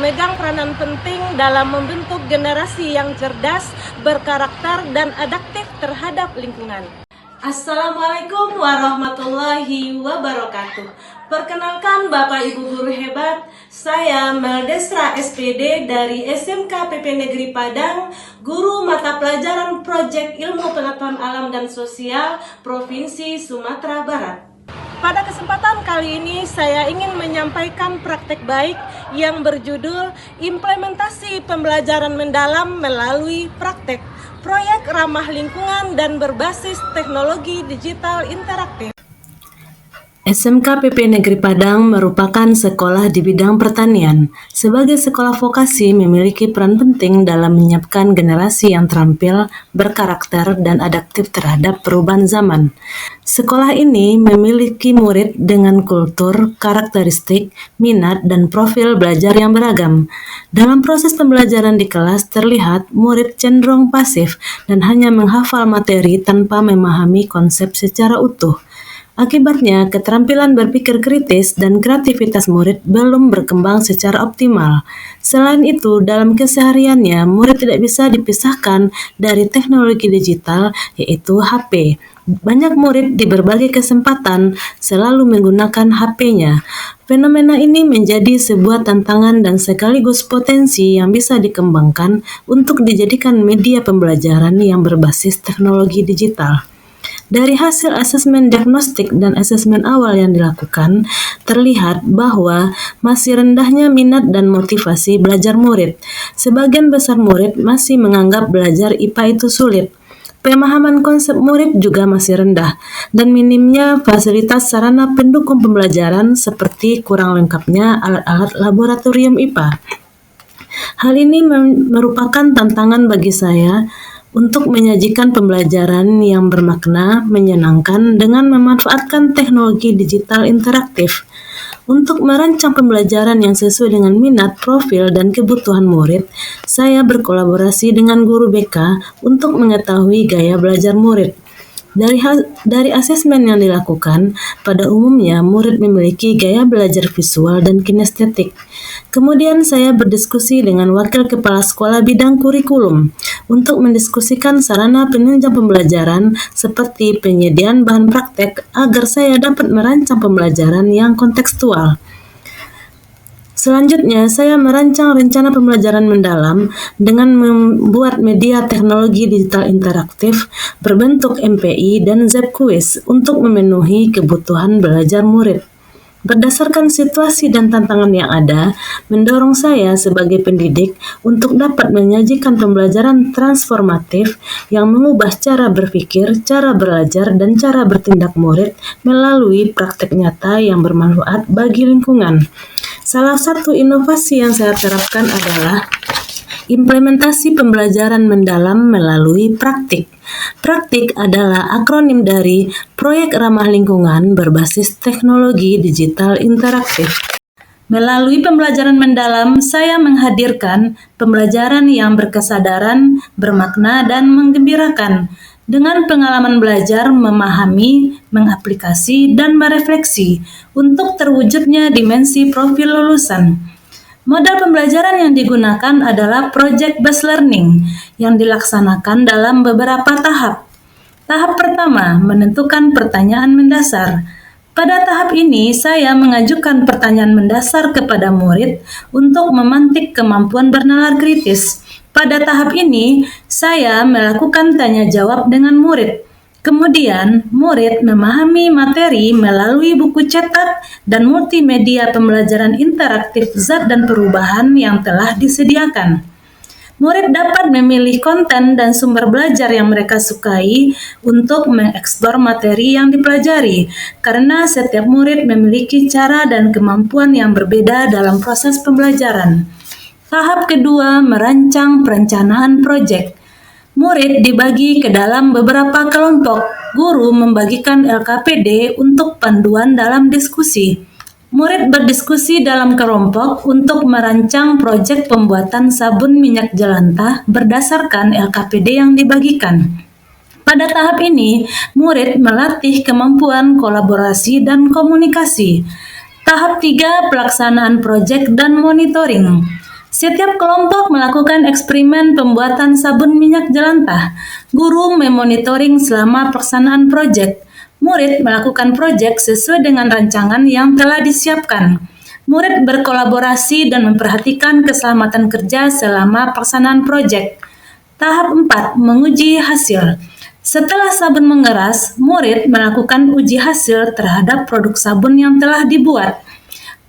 memegang peranan penting dalam membentuk generasi yang cerdas, berkarakter, dan adaptif terhadap lingkungan. Assalamualaikum warahmatullahi wabarakatuh. Perkenalkan Bapak Ibu guru hebat, saya Meldesra SPD dari SMK PP Negeri Padang, guru mata pelajaran Proyek Ilmu Pengetahuan Alam dan Sosial Provinsi Sumatera Barat. Pada kesempatan kali ini saya ingin menyampaikan praktek baik yang berjudul Implementasi Pembelajaran Mendalam Melalui Praktek, proyek ramah lingkungan dan berbasis teknologi digital interaktif. SMK PP Negeri Padang merupakan sekolah di bidang pertanian. Sebagai sekolah vokasi memiliki peran penting dalam menyiapkan generasi yang terampil, berkarakter, dan adaptif terhadap perubahan zaman. Sekolah ini memiliki murid dengan kultur, karakteristik, minat, dan profil belajar yang beragam. Dalam proses pembelajaran di kelas terlihat murid cenderung pasif dan hanya menghafal materi tanpa memahami konsep secara utuh. Akibatnya, keterampilan berpikir kritis dan kreativitas murid belum berkembang secara optimal. Selain itu, dalam kesehariannya, murid tidak bisa dipisahkan dari teknologi digital, yaitu HP. Banyak murid di berbagai kesempatan selalu menggunakan HP-nya. Fenomena ini menjadi sebuah tantangan dan sekaligus potensi yang bisa dikembangkan untuk dijadikan media pembelajaran yang berbasis teknologi digital. Dari hasil asesmen diagnostik dan asesmen awal yang dilakukan, terlihat bahwa masih rendahnya minat dan motivasi belajar murid. Sebagian besar murid masih menganggap belajar IPA itu sulit. Pemahaman konsep murid juga masih rendah, dan minimnya fasilitas sarana pendukung pembelajaran seperti kurang lengkapnya alat-alat laboratorium IPA. Hal ini merupakan tantangan bagi saya untuk menyajikan pembelajaran yang bermakna, menyenangkan dengan memanfaatkan teknologi digital interaktif. Untuk merancang pembelajaran yang sesuai dengan minat, profil, dan kebutuhan murid, saya berkolaborasi dengan guru BK untuk mengetahui gaya belajar murid. Dari asesmen yang dilakukan, pada umumnya murid memiliki gaya belajar visual dan kinestetik. Kemudian saya berdiskusi dengan wakil kepala sekolah bidang kurikulum untuk mendiskusikan sarana penunjang pembelajaran seperti penyediaan bahan praktek agar saya dapat merancang pembelajaran yang kontekstual. Selanjutnya, saya merancang rencana pembelajaran mendalam dengan membuat media teknologi digital interaktif berbentuk MPI dan ZQuiz untuk memenuhi kebutuhan belajar murid. Berdasarkan situasi dan tantangan yang ada, mendorong saya sebagai pendidik untuk dapat menyajikan pembelajaran transformatif yang mengubah cara berpikir, cara belajar, dan cara bertindak murid melalui praktek nyata yang bermanfaat bagi lingkungan. Salah satu inovasi yang saya terapkan adalah implementasi pembelajaran mendalam melalui praktik. Praktik adalah akronim dari Proyek Ramah Lingkungan Berbasis Teknologi Digital Interaktif. Melalui pembelajaran mendalam, saya menghadirkan pembelajaran yang berkesadaran, bermakna, dan menggembirakan. Dengan pengalaman belajar, memahami, mengaplikasi, dan merefleksi untuk terwujudnya dimensi profil lulusan. Model pembelajaran yang digunakan adalah project-based learning yang dilaksanakan dalam beberapa tahap. Tahap pertama, menentukan pertanyaan mendasar. Pada tahap ini, saya mengajukan pertanyaan mendasar kepada murid untuk memantik kemampuan bernalar kritis. Pada tahap ini, saya melakukan tanya jawab dengan murid. Kemudian, murid memahami materi melalui buku cetak dan multimedia pembelajaran interaktif zat dan perubahan yang telah disediakan. Murid dapat memilih konten dan sumber belajar yang mereka sukai untuk mengeksplor materi yang dipelajari, karena setiap murid memiliki cara dan kemampuan yang berbeda dalam proses pembelajaran. Tahap kedua, merancang perencanaan proyek. Murid dibagi ke dalam beberapa kelompok. Guru membagikan LKPD untuk panduan dalam diskusi. Murid berdiskusi dalam kelompok untuk merancang proyek pembuatan sabun minyak jelantah berdasarkan LKPD yang dibagikan. Pada tahap ini, murid melatih kemampuan kolaborasi dan komunikasi. Tahap 3, pelaksanaan proyek dan monitoring. Setiap kelompok melakukan eksperimen pembuatan sabun minyak jelantah. Guru memonitoring selama pelaksanaan proyek. Murid melakukan proyek sesuai dengan rancangan yang telah disiapkan. Murid berkolaborasi dan memperhatikan keselamatan kerja selama pelaksanaan proyek. Tahap 4, menguji hasil. Setelah sabun mengeras, murid melakukan uji hasil terhadap produk sabun yang telah dibuat.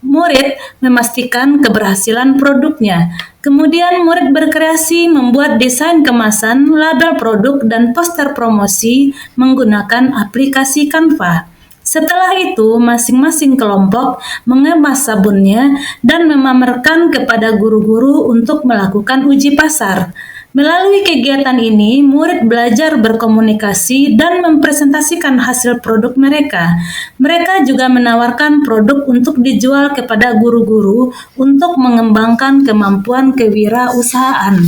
Murid memastikan keberhasilan produknya. Kemudian murid berkreasi membuat desain kemasan, label produk, dan poster promosi menggunakan aplikasi Canva. Setelah itu, masing-masing kelompok mengemas sabunnya dan memamerkan kepada guru-guru untuk melakukan uji pasar. Melalui kegiatan ini, murid belajar berkomunikasi dan mempresentasikan hasil produk mereka. Mereka juga menawarkan produk untuk dijual kepada guru-guru untuk mengembangkan kemampuan kewirausahaan.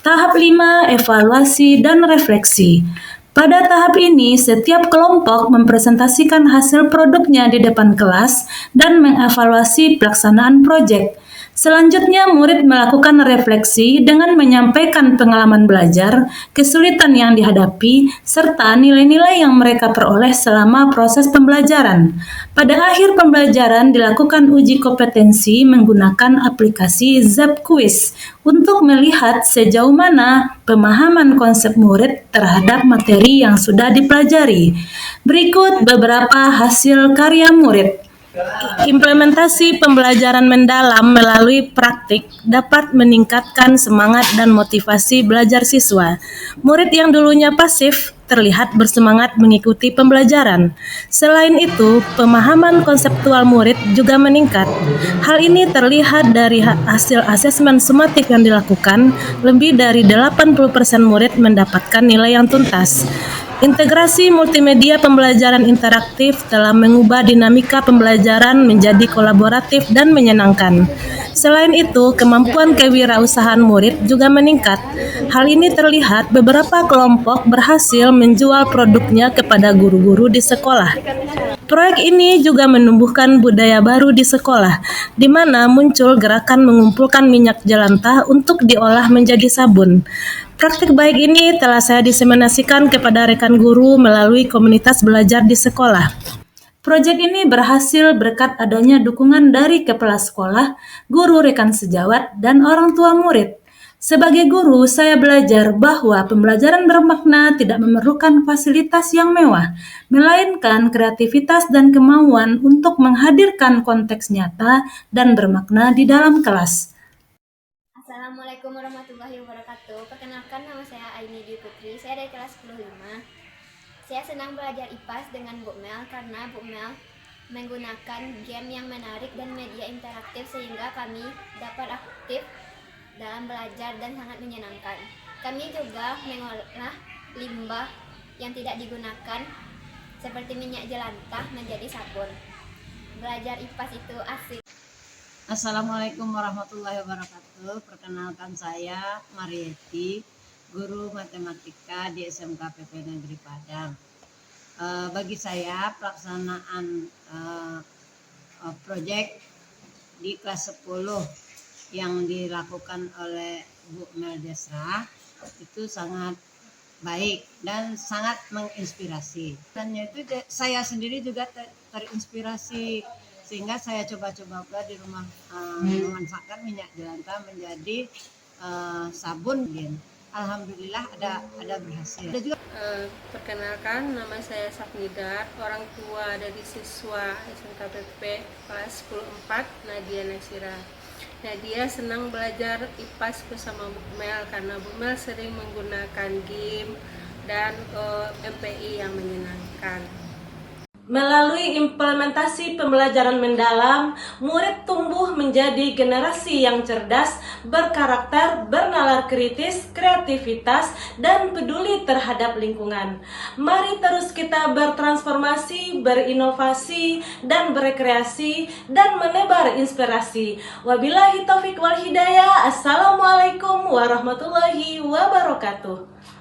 Tahap 5, evaluasi dan refleksi. Pada tahap ini, setiap kelompok mempresentasikan hasil produknya di depan kelas dan mengevaluasi pelaksanaan proyek. Selanjutnya, murid melakukan refleksi dengan menyampaikan pengalaman belajar, kesulitan yang dihadapi, serta nilai-nilai yang mereka peroleh selama proses pembelajaran. Pada akhir pembelajaran dilakukan uji kompetensi menggunakan aplikasi Zepquiz untuk melihat sejauh mana pemahaman konsep murid terhadap materi yang sudah dipelajari. Berikut beberapa hasil karya murid. Implementasi pembelajaran mendalam melalui praktik dapat meningkatkan semangat dan motivasi belajar siswa. Murid yang dulunya pasif terlihat bersemangat mengikuti pembelajaran. Selain itu, pemahaman konseptual murid juga meningkat. Hal ini terlihat dari hasil asesmen somatik yang dilakukan, lebih dari 80% murid mendapatkan nilai yang tuntas. Integrasi multimedia pembelajaran interaktif telah mengubah dinamika pembelajaran menjadi kolaboratif dan menyenangkan. Selain itu, kemampuan kewirausahaan murid juga meningkat. Hal ini terlihat beberapa kelompok berhasil menjual produknya kepada guru-guru di sekolah. Proyek ini juga menumbuhkan budaya baru di sekolah, di mana muncul gerakan mengumpulkan minyak jelantah untuk diolah menjadi sabun. Praktik baik ini telah saya diseminasikan kepada rekan guru melalui komunitas belajar di sekolah. Proyek ini berhasil berkat adanya dukungan dari kepala sekolah, guru rekan sejawat, dan orang tua murid. Sebagai guru, saya belajar bahwa pembelajaran bermakna tidak memerlukan fasilitas yang mewah, melainkan kreativitas dan kemauan untuk menghadirkan konteks nyata dan bermakna di dalam kelas. Assalamualaikum warahmatullahi wabarakatuh. Perkenalkan, nama saya Aini Dwi Putri. Saya dari kelas 10-5. Saya senang belajar IPAS dengan Bu Mel karena Bu Mel menggunakan game yang menarik dan media interaktif sehingga kami dapat aktif dalam belajar dan sangat menyenangkan. Kami juga mengolah limbah yang tidak digunakan seperti minyak jelantah menjadi sabun. Belajar IPAS itu asik. Assalamualaikum warahmatullahi wabarakatuh. Perkenalkan saya Marieti, guru matematika di SMK PP Negeri Padang. Bagi saya pelaksanaan proyek di kelas 10 yang dilakukan oleh Bu Mel Desra itu sangat baik dan sangat menginspirasi. Dan itu saya sendiri juga terinspirasi, sehingga saya coba-coba pula di rumah memanfaatkan minyak jelantah menjadi sabun. Alhamdulillah ada berhasil. Ada juga Perkenalkan, nama saya Safnidar, orang tua dari siswa SMK PP kelas 10-4 Nadia Nasira. Nadia senang belajar IPAS bersama Bu Mel karena Bu Mel sering menggunakan game dan MPI yang menyenangkan. Melalui implementasi pembelajaran mendalam, murid tumbuh menjadi generasi yang cerdas, berkarakter, bernalar kritis, kreativitas, dan peduli terhadap lingkungan. Mari terus kita bertransformasi, berinovasi, dan berkreasi, dan menebar inspirasi. Wabillahi taufiq wal hidayah. Assalamualaikum warahmatullahi wabarakatuh.